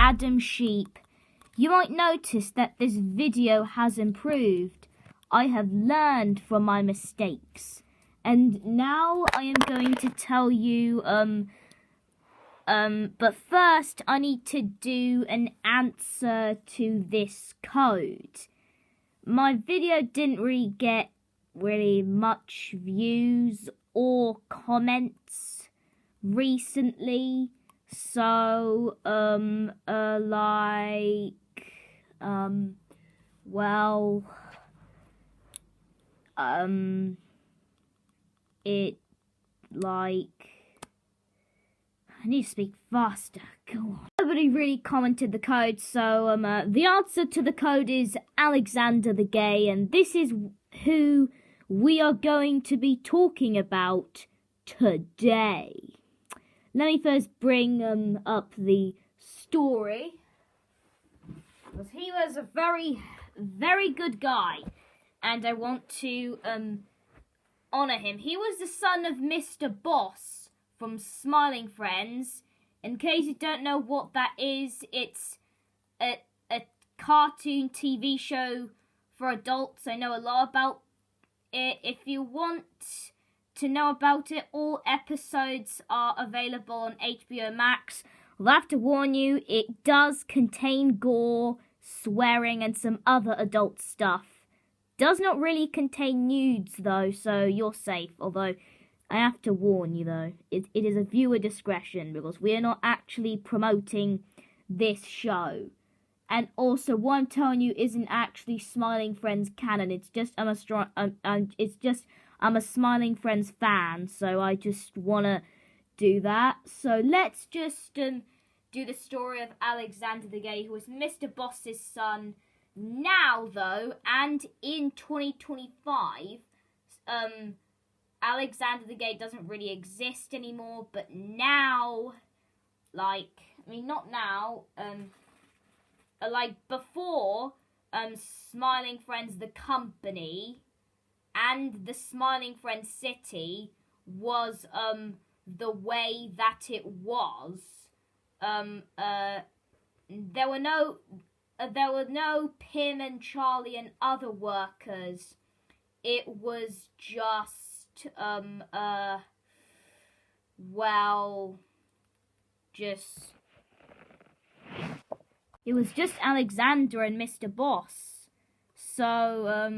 Adam Sheep. You might notice that this video has improved. I have learned from my mistakes. And now I am going to tell you, but first I need to do an answer to this code. My video didn't really get much views or comments recently, so I need to speak faster. Go on. Nobody really commented the code, so the answer to the code is Alexander the Gay, and this is who we are going to be talking about today. Let me first bring up the story. Because he was a very, very good guy, and I want to honor him. He was the son of Mr. Boss from Smiling Friends. In case you don't know what that is, it's a cartoon TV show for adults. I know a lot about it. If you want to know about it, all episodes are available on HBO Max. I'll have to warn you, it does contain gore, swearing, and some other adult stuff. Does not really contain nudes though, so you're safe. Although, I have to warn you though, it is a viewer discretion because we are not actually promoting this show. And also, what I'm telling you isn't actually Smiling Friends canon. It's just I'm a Smiling Friends fan, so I just wanna do that. So let's just do the story of Alexander the Gay, who was Mr. Boss's son. Now though, and in 2025, Alexander the Gay doesn't really exist anymore. But now, not now, before, Smiling Friends the company and the Smiling Friends city was the way that it was. There were no Pim and Charlie and other workers. It was just it was just Alexander and Mr. Boss. So,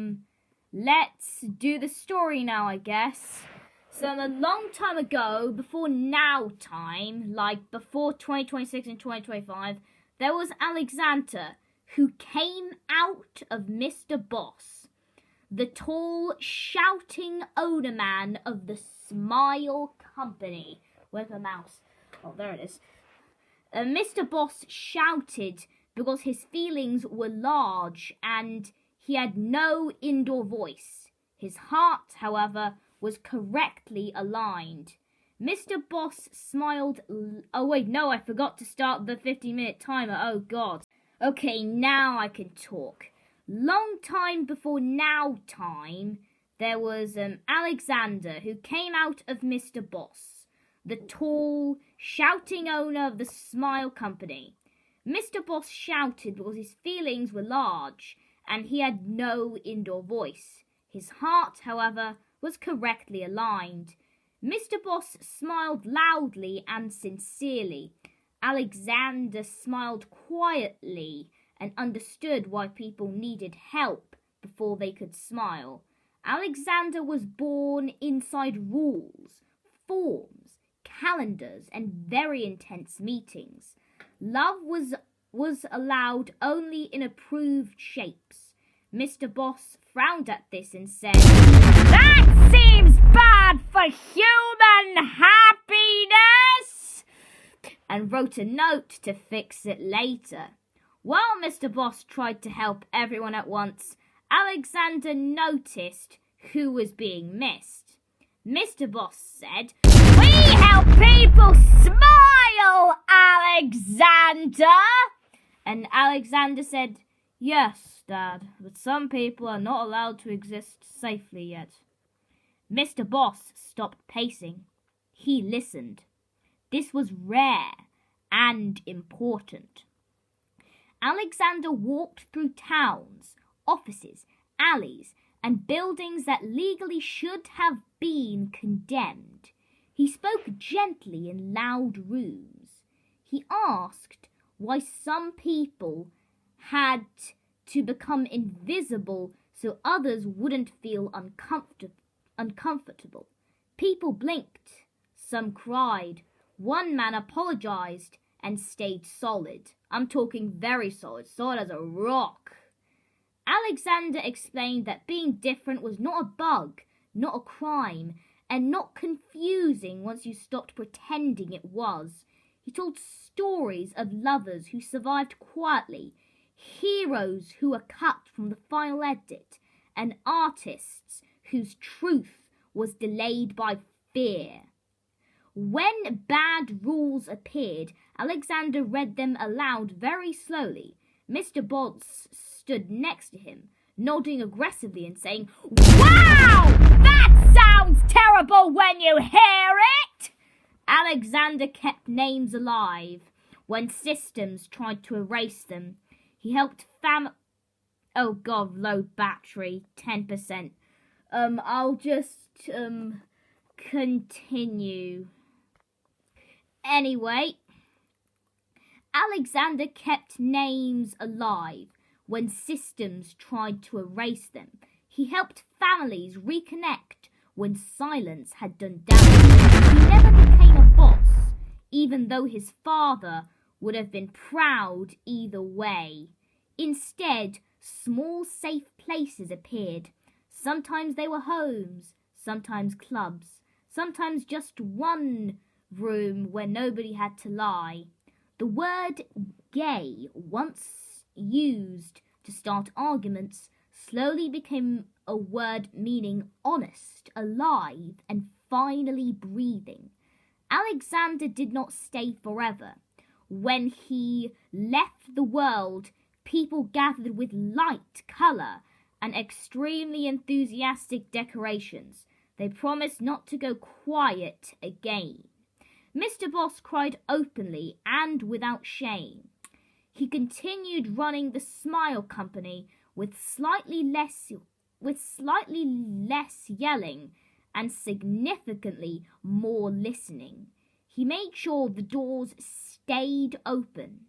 let's do the story now, I guess. So, a long time ago, before now time, like before 2026 and 2025, there was Alexander, who came out of Mr. Boss, the tall, shouting owner man of the Smile Company. Where's my mouse? Oh, there it is. Mr. Boss shouted because his feelings were large and he had no indoor voice. His heart, however, was correctly aligned. Mr. Boss smiled. Oh wait, no, I forgot to start the 50-minute timer. Oh god. Okay, now I can talk. Long time before now time, there was Alexander, who came out of Mr. Boss, the tall, shouting owner of the Smile Company. Mr. Boss shouted because his feelings were large and he had no indoor voice. His heart, however, was correctly aligned. Mr. Boss smiled loudly and sincerely. Alexander smiled quietly and understood why people needed help before they could smile. Alexander was born inside rules, forms, calendars, and very intense meetings. Love was allowed only in approved shapes. Mr. Boss frowned at this and said, "That seems bad for human happiness," and wrote a note to fix it later. While Mr. Boss tried to help everyone at once, Alexander noticed who was being missed. Mr. Boss said, "We help people smile, Alexander!" And Alexander said, "Yes, Dad, but some people are not allowed to exist safely yet." Mr. Boss stopped pacing. He listened. This was rare and important. Alexander walked through towns, offices, alleys, and buildings that legally should have been condemned. He spoke gently in loud rooms. He asked why some people had to become invisible so others wouldn't feel uncomfortable. People blinked. Some cried. One man apologized and stayed solid. I'm talking very solid, solid as a rock. Alexander explained that being different was not a bug, not a crime, and not confusing once you stopped pretending it was. He told stories of lovers who survived quietly, heroes who were cut from the final edit, and artists whose truth was delayed by fear. When bad rules appeared, Alexander read them aloud very slowly. Mr. Boss stood next to him, nodding aggressively and saying, "Wow! That sounds terrible when you hear it!" Alexander kept names alive when systems tried to erase them. He helped Oh god, low battery, 10%. I'll just, continue. Anyway, Alexander kept names alive when systems tried to erase them. He helped families reconnect when silence had done damage. He never became a boss, even though his father would have been proud either way. Instead, small safe places appeared. Sometimes they were homes, sometimes clubs, sometimes just one room where nobody had to lie. The word gay, once used to start arguments, slowly became a word meaning honest, alive, and finally breathing. Alexander did not stay forever. When he left the world, people gathered with light, colour, and extremely enthusiastic decorations. They promised not to go quiet again. Mr. Boss cried openly and without shame. He continued running the Smile Company with slightly less yelling and significantly more listening. He made sure the doors stayed open.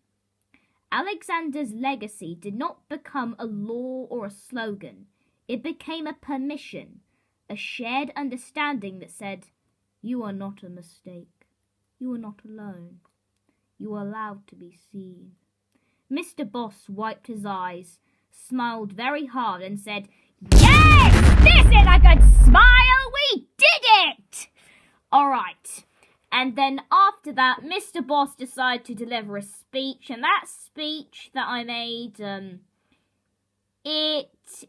Alexander's legacy did not become a law or a slogan. It became a permission, a shared understanding that said, "You are not a mistake. You are not alone. You are allowed to be seen." Mr. Boss wiped his eyes, smiled very hard and said, "Yes! This is a good smile! We did it!" Alright. And then after that, Mr. Boss decided to deliver a speech. And that speech that I made, it's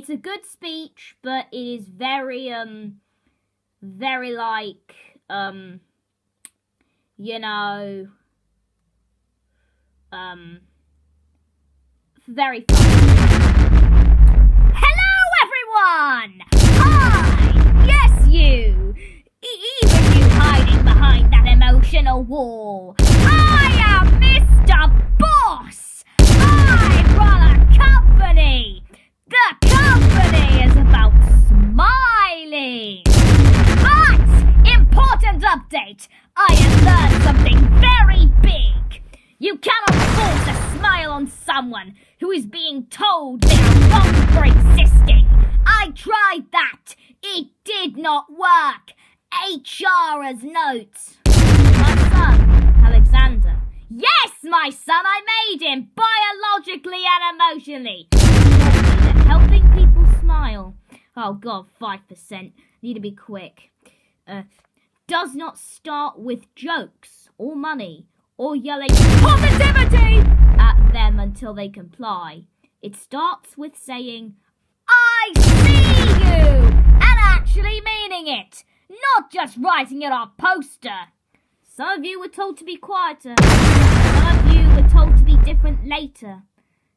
a good speech, but it is very like, very fun. Hello, everyone! Hi! Yes, you! Even you hiding behind that emotional wall. I am Mr. Boss! I run a company! The company is about smiling! But, important update! I have learned something very big! You cannot force a smile on someone who is being told they are wrong for existing. I tried that. It did not work. HR as notes. My son, Alexander. Yes, my son, I made him, biologically and emotionally. That helping people smile. Oh God, 5%. Need to be quick. Does not start with jokes or money or yelling positivity at them until they comply. It starts with saying, "I see you," and actually meaning it, not just writing it on a poster. Some of you were told to be quieter. Some of you were told to be different later.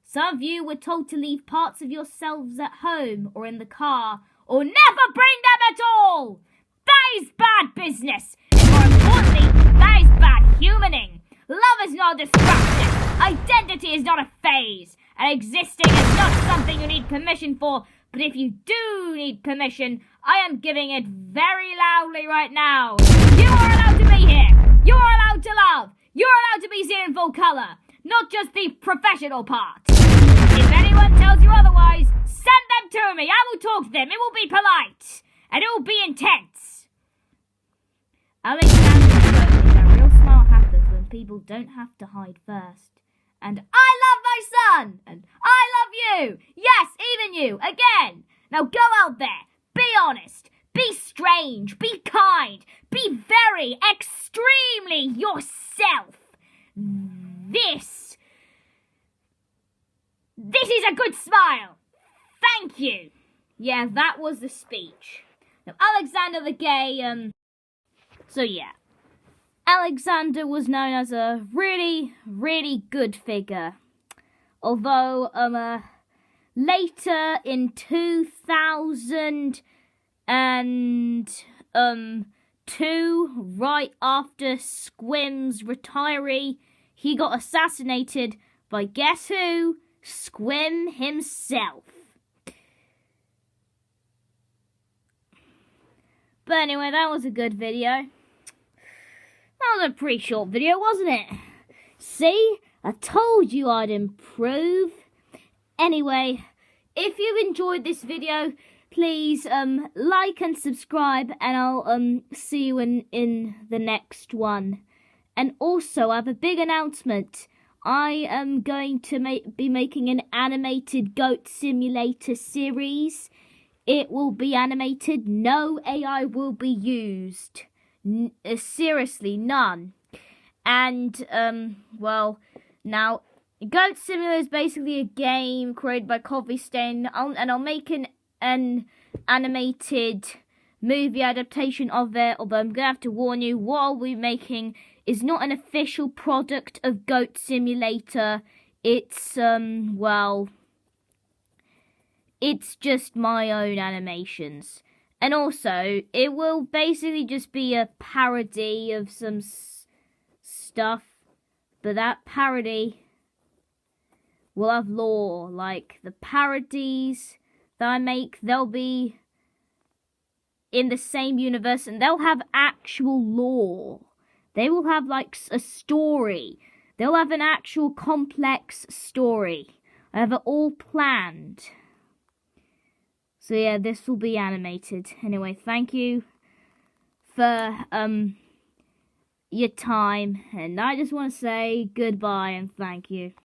Some of you were told to leave parts of yourselves at home or in the car, or never bring them at all. That is bad business, and more importantly, that is bad humaning. Love is not a distraction. Identity is not a phase. And existing is not something you need permission for. But if you do need permission, I am giving it very loudly right now. You are allowed to be here. You are allowed to love. You are allowed to be seen in full colour. Not just the professional part. If anyone tells you otherwise, send them to me. I will talk to them. It will be polite. And it will be intense. Alexander showed me that real smile happens when people don't have to hide first. And I love my son. And I love you. Yes, even you. Again. Now go out there. Be honest. Be strange. Be kind. Be very, extremely yourself. This is a good smile. Thank you. Yeah, that was the speech. Now, Alexander the Gay, so yeah. Alexander was known as a really, really good figure. Although, later in 2002, right after Squim's retiree, he got assassinated by guess who? Squim himself. But anyway, that was a good video. That was a pretty short video, wasn't it? See? I told you I'd improve. Anyway, if you've enjoyed this video, please like and subscribe, and I'll see you in the next one. And also, I have a big announcement. I am going to be making an animated Goat Simulator series. It will be animated. No AI will be used. Seriously, none. And, well, now, Goat Simulator is basically a game created by Coffee Stain, and I'll make an animated movie adaptation of it, although I'm going to have to warn you, what I'll be making is not an official product of Goat Simulator. It's, well, it's just my own animations. And also, it will basically just be a parody of some stuff, but that parody will have lore. Like, the parodies that I make, they'll be in the same universe, and they'll have actual lore. They will have, like, a story. They'll have an actual complex story. I have it all planned. So yeah, this will be animated. Anyway, thank you for your time, and I just want to say goodbye and thank you.